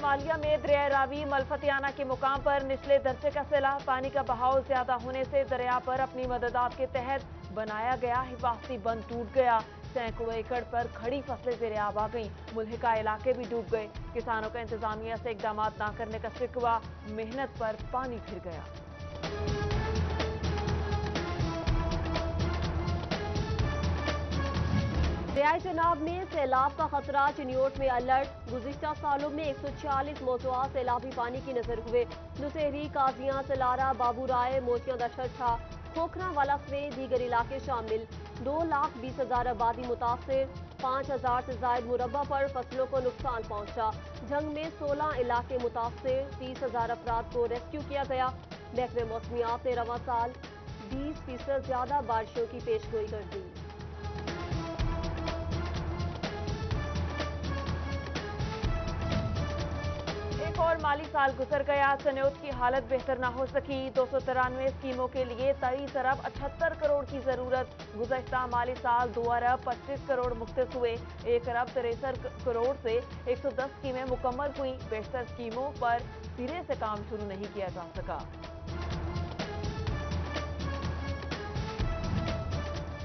شمالیہ میں دریا راوی ملفتیانہ کے مقام پر نچلے درجے کا سیلاب، پانی کا بہاؤ زیادہ ہونے سے دریا پر اپنی مددات کے تحت بنایا گیا حفاظتی بند ٹوٹ گیا، سینکڑوں ایکڑ پر کھڑی فصلیں زیر آب آ گئیں، ملحقہ علاقے بھی ڈوب گئے، کسانوں کا انتظامیہ سے اقدامات نہ کرنے کا شکوہ، محنت پر پانی پھر گیا۔ دریائے چناب میں سیلاب کا خطرہ، چنیوٹ میں الرٹ، گزشتہ سالوں میں 146 موضوعات سیلابی پانی کی نظر ہوئے، نوشہری، قاضیاں، سلارہ، بابو رائے، موچیاں دا چھٹا، کھوکھرا والا سمیت دیگر علاقے شامل، 2,20,000 آبادی متاثر، 5,000 سے زائد مربع پر فصلوں کو نقصان پہنچا، جنگ میں 16 علاقے متاثر، 30,000 افراد کو ریسکیو کیا گیا، محکمہ موسمیات نے رواں سال 20% زیادہ بارشوں کی پیشگوئی کر دی۔ اور مالی سال گزر گیا، چنیوٹ کی حالت بہتر نہ ہو سکی، 293 اسکیموں کے لیے 23 ارب 78 کروڑ کی ضرورت، گزشتہ مالی سال 2 ارب 25 کروڑ مختص ہوئے، 1 ارب 63 کروڑ سے 110 اسکیمیں مکمل ہوئیں، بیشتر اسکیموں پر سرے سے کام شروع نہیں کیا جا سکا۔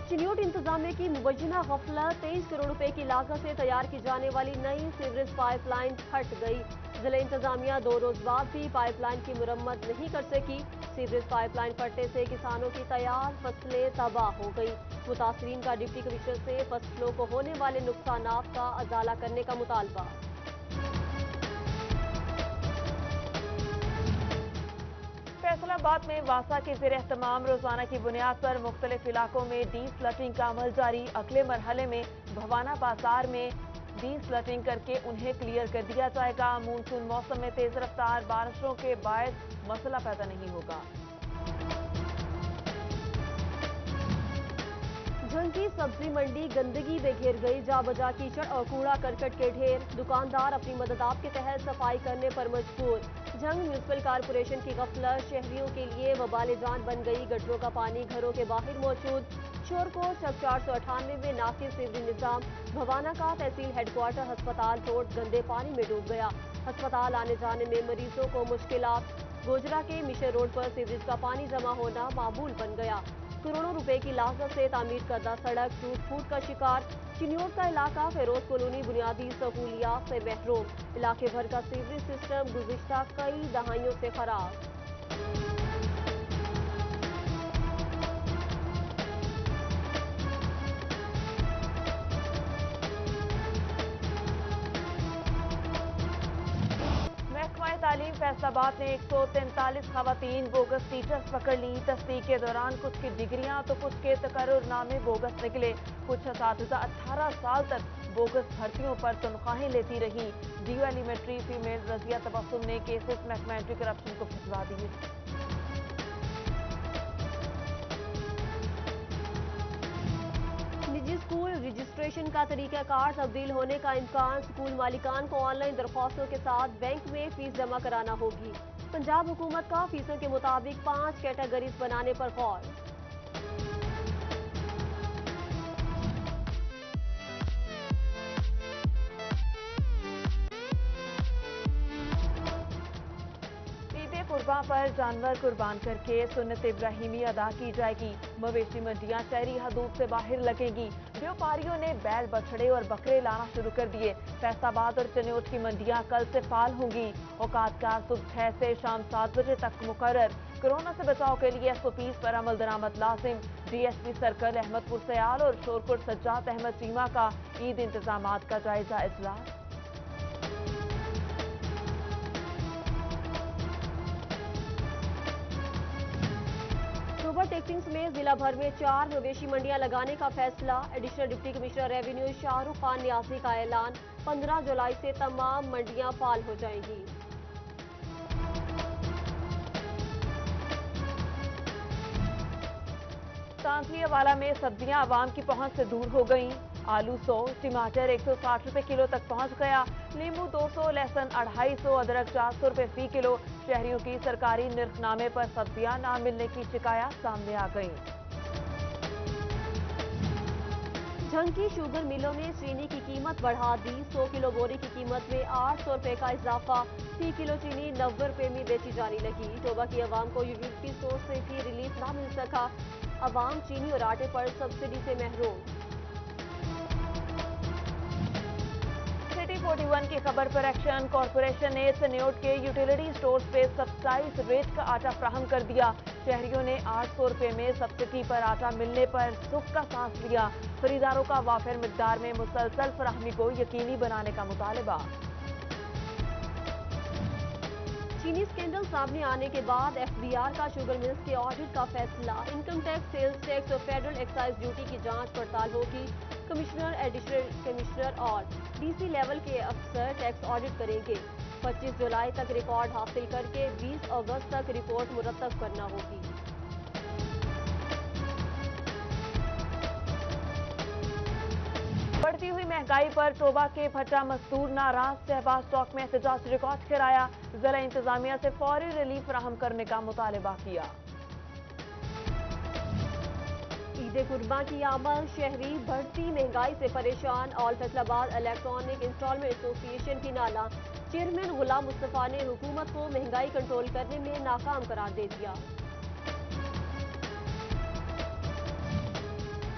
چنیوٹ انتظامیہ کی مبینہ غفلت، 23 کروڑ روپے کی لاگت سے تیار کی جانے والی نئی سیوریج پائپ لائن پھٹ گئی، ضلع انتظامیہ 2 روز بعد بھی پائپ لائن کی مرمت نہیں کر سکی، سیوریج پائپ لائن پھٹنے سے کسانوں کی تیار فصلیں تباہ ہو گئی، متاثرین کا ڈپٹی کمشنر سے فصلوں کو ہونے والے نقصانات کا ازالہ کرنے کا مطالبہ۔ فیصل آباد میں واسا کے زیر اہتمام روزانہ کی بنیاد پر مختلف علاقوں میں ڈی سلٹنگ کا عمل جاری، اگلے مرحلے میں بھوانا بازار میں ڈی سلٹنگ کر کے انہیں کلیئر کر دیا جائے گا، مونسون موسم میں تیز رفتار بارشوں کے باعث مسئلہ پیدا نہیں ہوگا۔ جھنگ کی سبزی منڈی گندگی میں گھر گئی، جا بجا کیچڑ اور کوڑا کرکٹ کے ڈھیر، دکاندار اپنی مددات کے تحت صفائی کرنے پر مجبور، جھنگ میونسپل کارپوریشن کی غفلت شہریوں کے لیے وبال جان بن گئی، گٹروں کا پانی گھروں کے باہر موجود، شور کو چک 498 میں ناقص سیوریج نظام، بھوانا کا تحصیل ہیڈ کوارٹر ہسپتال روڈ گندے پانی میں ڈوب گیا، ہسپتال آنے جانے میں مریضوں کو مشکلات، گوجرا کے مشن روڈ پر سیوریج کا پانی جمع ہونا معمول بن گیا، کروڑوں روپے کی لاگت سے تعمیر کردہ سڑک ٹوٹ پھوٹ کا شکار، چنیوٹ کا علاقہ فیروز کالونی بنیادی سہولیات سے محروم، علاقے بھر کا سیوریج سسٹم گزشتہ کئی دہائیوں سے خراب۔ محکمہ تعلیم فیصل آباد نے 143 خواتین بوگس ٹیچرز پکڑ لی، تصدیق کے دوران کچھ کی ڈگریاں تو کچھ کے تقرر نامے بوگس نکلے، کچھ اساتذہ 18 سال تک بوگس بھرتیوں پر تنخواہیں لیتی رہی، ڈیو ایلیمنٹری فیمیل رضیہ تبسم نے کیسز محکمہ اینٹی کرپشن کو بھجوا دیے۔ نجی اسکول رجسٹریشن کا طریقہ کار تبدیل ہونے کا امکان، اسکول مالکان کو آن لائن درخواستوں کے ساتھ بینک میں فیس جمع کرانا ہوگی، پنجاب حکومت کا فیسوں کے مطابق 5 کیٹیگریز بنانے پر غور۔ قرباں پر جانور قربان کر کے سنت ابراہیمی ادا کی جائے گی، مویشی منڈیاں شہری حدود سے باہر لگیں گی، بیوپاریوں نے بیل بچھڑے اور بکرے لانا شروع کر دیے، فیصل آباد اور چنیوٹ کی منڈیاں کل سے فعال ہوں گی، اوقات کار صبح 6 سے شام 7 بجے تک مقرر، کورونا سے بچاؤ کے لیے SOPs پر عمل درآمد لازم، DSP سرکل احمد پور سیال اور شورکٹ سجاد احمد چیمہ کا عید انتظامات کا جائزہ اجلاس۔ سوبر ٹیکسنگز میں ضلع بھر میں 4 مویشی منڈیاں لگانے کا فیصلہ، additional deputy commissioner revenue Shah Rukh Khan نیازی کا اعلان، 15 جولائی سے تمام منڈیاں فعال ہو جائیں گی۔ تانزیہ والا میں سبزیاں عوام کی پہنچ سے دور ہو گئیں، آلو 100، ٹماٹر 160 روپے کلو تک پہنچ گیا، لیمو 200، لہسن 250، ادرک 400 روپے فی کلو، شہریوں کی سرکاری نرخ نامے پر سبزیاں نہ ملنے کی شکایات سامنے آ گئیں۔ जंग की शुगर मिलों ने चीनी की कीमत बढ़ा दी। 100 किलो बोरी की कीमत में 800 रुपए का इजाफा। फी किलो चीनी 90 रुपए में बेची जाने लगी। टोबा की आवाम को यूटिलिटी स्टोर से भी रिलीफ ना मिल सका। आवाम चीनी और आटे पर सब्सिडी से महरूम। सिटी 41 की खबर पर एक्शन। कॉरपोरेशन ने सन्योट के यूटिलिटी स्टोर्स पे 27 रेट का आटा फ्राहम कर दिया। शहरियों ने 800 रुपए में सब्सिडी पर आटा मिलने पर सुख का सांस लिया। खरीदारों का वाफिर मिकदार में मुसलसल फराहमी को यकीनी बनाने का मुतालबा। चीनी स्कैंडल सामने आने के बाद एफबीआर का शुगर मिल्स के ऑडिट का फैसला। इनकम टैक्स, सेल्स टैक्स और फेडरल एक्साइज ड्यूटी की जांच पड़ताल होगी। कमिश्नर, एडिशनल कमिश्नर और डीसी लेवल के अफसर टैक्स ऑडिट करेंगे। 25 जुलाई तक रिकॉर्ड हासिल करके 20 अगस्त तक रिपोर्ट मुरतब करना होगी। बढ़ती हुई महंगाई पर टोबा के भट्टा मजदूर नाराज। शहबाज चौक में एहतजाज रिकॉर्ड कराया। जिला इंतजामिया से फौरी रिलीफ फराहम करने का मुतालबा किया। ईद कुर्बा की आमद, शहरी बढ़ती महंगाई से परेशान। All Faisalabad electronic installment association की नाला। चेयरमैन गुलाम मुस्तफा ने हुकूमत को महंगाई कंट्रोल करने में नाकाम करार दे दिया।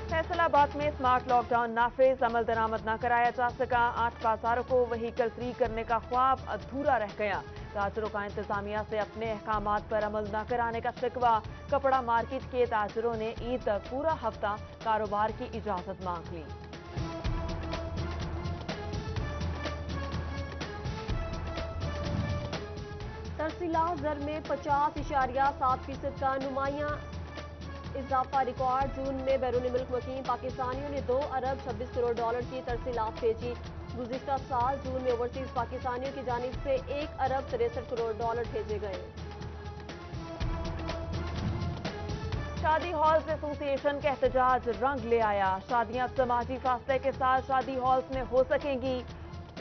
फैसलाबाद में स्मार्ट लॉकडाउन नाफिज, अमल दरामद न कराया जा सका। 8 बाजारों को व्हीकल फ्री करने का ख्वाब अधूरा रह गया। ताजरों का इंतजामिया से अपने अहकामात पर अमल न कराने का शिकवा। कपड़ा मार्केट के ताजरों ने ईद तक पूरा हफ्ता कारोबार की इजाजत मांग ली। तरसीलात ज़र में 50.7% का नुमायां इजाफा रिकॉर्ड। जून में बैरून मुल्क मुकीम पाकिस्तानियों ने 2 अरब 26 करोड़ डॉलर की तरसीलात भेजी। गुज़िश्ता साल जून में ओवरसीज पाकिस्तानियों की जानिब से 1 अरब 63 करोड़ डॉलर भेजे गए। शादी हॉल्स एसोसिएशन का एहतजाज रंग ले आया। शादियां समाजी फासले के साथ शादी हॉल्स में हो सकेंगी।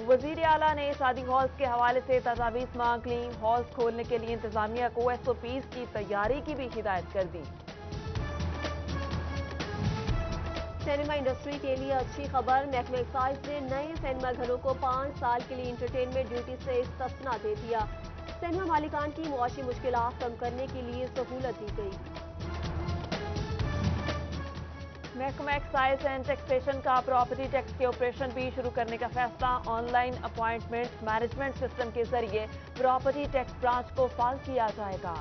वजीर आला ने शादी हॉल्स के हवाले से तजावीज़ मांग ली। हॉल्स खोलने के लिए इंतजामिया को SOPs की तैयारी की भी हिदायत कर दी। सिनेमा इंडस्ट्री के लिए अच्छी खबर। महकमा एक्साइज ने नए सिनेमा घरों को 5 साल के लिए इंटरटेनमेंट ड्यूटी से इस्तिस्ना दे दिया। सिनेमा मालिकान की मुआशी मुश्किलात कम करने के लिए सहूलत दी गई। महकमा एक्साइज एंड टैक्सेशन का प्रॉपर्टी टैक्स के ऑपरेशन भी शुरू करने का फैसला। ऑनलाइन अपॉइंटमेंट मैनेजमेंट सिस्टम के जरिए प्रॉपर्टी टैक्स ब्रांच को फाल किया जाएगा।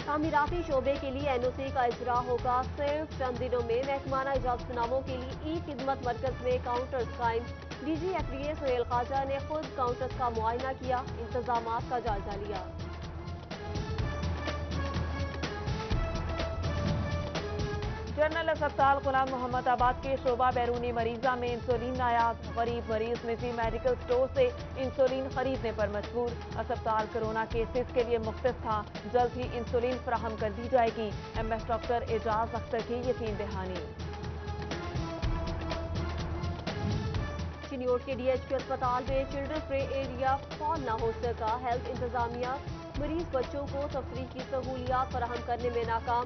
तामीराती शोबे के लिए NOC का इजरा होगा। सिर्फ चंद दिनों में महकमाना इजाजतनामों के लिए ई खिदमत मरकज में काउंटर्स कायम। DG FDA सुहेल ख्वाजा ने खुद काउंटर्स का मुआयना किया, इंतजामात का जायजा लिया। जनरल अस्पताल गुलाम मोहम्मद आबाद के शोबा बैरूनी मरीजा में इंसुलिन नायाब। गरीब मरीज निजी मेडिकल स्टोर से इंसुलिन खरीदने पर मजबूर। अस्पताल कोरोना केसेस के लिए मुख्तस था। जल्द ही इंसुलिन फराहम कर दी जाएगी। MS डॉक्टर एजाज अख्तर की यकीन दहानी। चिन्योट के DHQ अस्पताल में चिल्ड्रन प्ले एरिया फॉल न हो सका। हेल्थ इंतजामिया मरीज बच्चों को तफरीह की सहूलियात फराहम करने में नाकाम।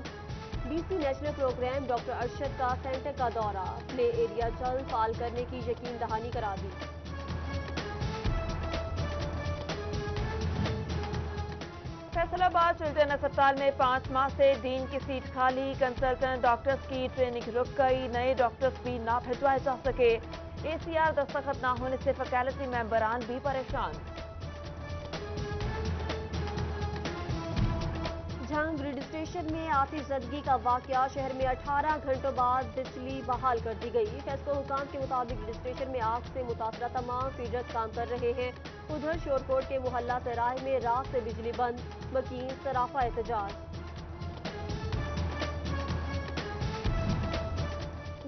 DC national program doctor Arshad का सेंटर का दौरा। प्ले एरिया जल्द फाल करने की यकीन दहानी करा दी। फैसलाबाद चिल्ड्रन अस्पताल में 5 माह से डीन की सीट खाली। कंसल्टेंट डॉक्टर्स की ट्रेनिंग रुक गई। नए डॉक्टर्स भी ना भिजवाए जा सके। ACR दस्तखत ना होने से फैकल्टी मेंबरान भी परेशान। झंग ग्रिड स्टेशन में आतिशज़दगी का वाकया। शहर में 18 घंटों बाद बिजली बहाल कर दी गई। फेस्को हुकाम के मुताबिक ग्रिड स्टेशन में आग से मुतासरा तमाम फीडर्स काम कर रहे हैं। उधर शोरकोट के मोहल्ला सराय में रात से बिजली बंद। मकीन सराफा एहतजाज।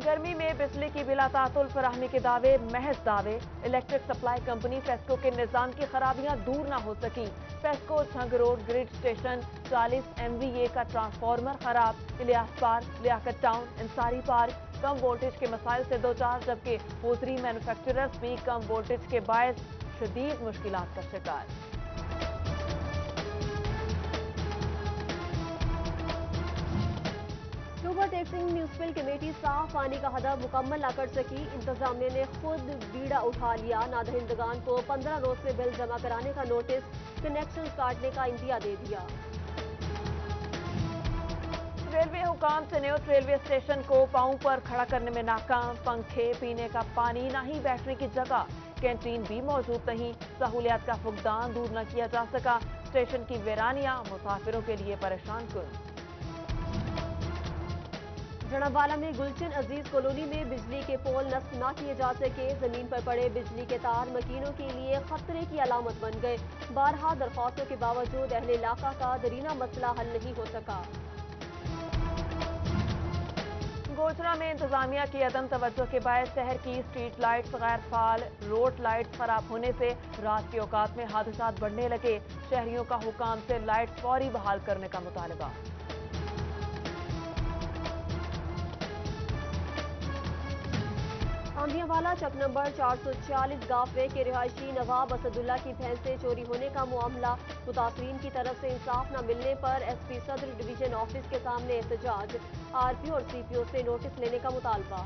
गर्मी में बिजली की बिला तातुल फराहमी के दावे महज दावे। इलेक्ट्रिक सप्लाई कंपनी फेस्को के निजाम की खराबियां दूर ना हो सकी। FESCO Jhang road grid station 40 MVA का ट्रांसफार्मर खराब। Ilyas park, Liaquat town, Ansari park कम वोल्टेज के मसाइल से दो चार, जबकि होजरी मैन्युफैक्चरर्स भी कम वोल्टेज के बायस शदीद मुश्किलात का शिकार। टेक्सिंग म्यूनसिपल कमेटी साफ पानी का हदफ मुकम्मल न कर सकी। इंतजामिया ने खुद बीड़ा उठा लिया। नादहिंदगान को 15 रोज में बिल जमा कराने का नोटिस, कनेक्शन काटने का इंदिया दे दिया। रेलवे हुकाम चन्योट रेलवे स्टेशन को पांव पर खड़ा करने में नाकाम। पंखे, पीने का पानी, ना ही बैठने की जगह, कैंटीन भी मौजूद नहीं। सहूलियात का फुकदान दूर न किया जा सका। स्टेशन की वीरानियां मुसाफिरों के लिए परेशान कुन। जड़ावाला में गुलशन अजीज कॉलोनी में बिजली के पोल नस्ब न किए जा सके। जमीन पर पड़े बिजली के तार मकीनों के लिए खतरे की अलामत बन गए। बारहा दरख्वास्तों के बावजूद अहले इलाका का दरीना मसला हल नहीं हो सका। गोचरा में इंतजामिया की अदम तवज्जो के बायस शहर की स्ट्रीट लाइट्स गैर फाल, रोड लाइट्स खराब होने से रात के औकात में हादसात बढ़ने लगे। शहरियों का हुकाम से लाइट्स फौरी बहाल करने का मुतालबा। आंधियावाला चक नंबर 446 गाफवे के रिहायशी नवाब असदुल्ला की भैंसें चोरी होने का मामला। मुतासरीन की तरफ से इंसाफ न मिलने पर एसपी सदर डिवीजन ऑफिस के सामने एहतजाज। आरपीओ और सीपीओ से नोटिस लेने का मुतालबा।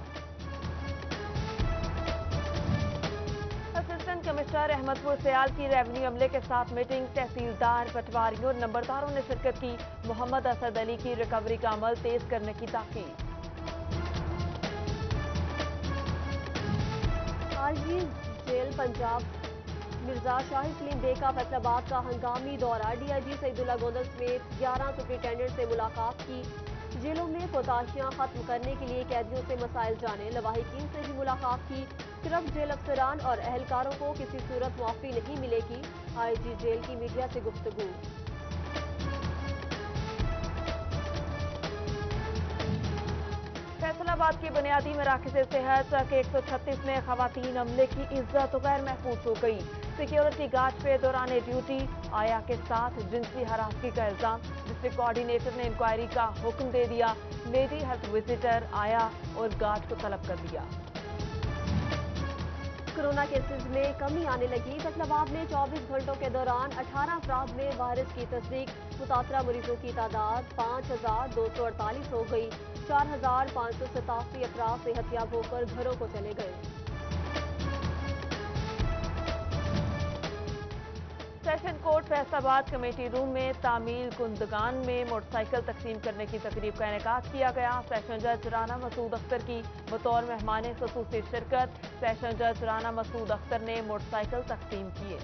असिस्टेंट कमिश्नर अहमदपुर सयाल की रेवेन्यू अमले के साथ मीटिंग। तहसीलदार, पटवारियों और नंबरदारों ने शिरकत की। मोहम्मद असद अली की रिकवरी का अमल तेज करने की ताकीद। आईजी जेल पंजाब मिर्जा शाहिद सलीम बेग का फैसलाबाद का हंगामी दौरा। डीआईजी सईदुल्ला गोंदल समेत 11 सुपरिटेंडेंट से मुलाकात की। जेलों में कोताहियां खत्म करने के लिए कैदियों से मसाइल जाने। लवाहिकीन से भी मुलाकात की। करप्ट जेल अफसरान और अहलकारों को किसी सूरत मुआफी नहीं मिलेगी। आईजी जेल की मीडिया से गुफ्तगू। फैसलाबाद की बुनियादी मराकज़ सेहत के 136 में खवातीन अमले की इज्जत गैर महफूज हो गई। सिक्योरिटी गार्ड पे दौरान ड्यूटी आया के साथ जिनसी हरासगी का इल्जाम। डिस्ट्रिक्ट कोऑर्डिनेटर ने इंक्वायरी का हुक्म दे दिया। लेडी हेल्थ विजिटर आया और गार्ड को तलब कर लिया। कोरोना केसेस में कमी आने लगी। फैसलाबाद में 24 घंटों के दौरान 18 अफराद में वायरस की तस्दीक। मुतासरा मरीजों की तादाद 5248 हो गई। 4587 अफराद सेहतयाब होकर घरों को चले गए। Session court Faisalabad committee room में तामील कुंदगान में मोटरसाइकिल तकसीम करने की तकरीब का इनेकाद किया गया। सेशन जज राना मसूद अख्तर की बतौर मेहमान खसूसी शिरकत। सेशन जज राना मसूद अख्तर ने मोटरसाइकिल तकसीम किए।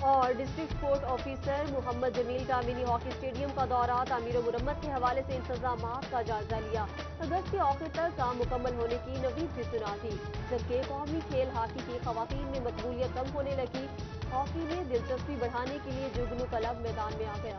और district sport officer Muhammad Jameel का मिनी हॉकी स्टेडियम का दौरा। तामीर और मुरम्मत के हवाले से इंतजामात का जायजा लिया। अगस्त के आखिर तक काम मुकम्मल होने की नवीद भी सुना दी। जबकि कौमी खेल हॉकी की खवातीन में मकबूलियत कम होने लगी। हॉकी में दिलचस्पी बढ़ाने के लिए जुगनू क्लब मैदान में आ गया।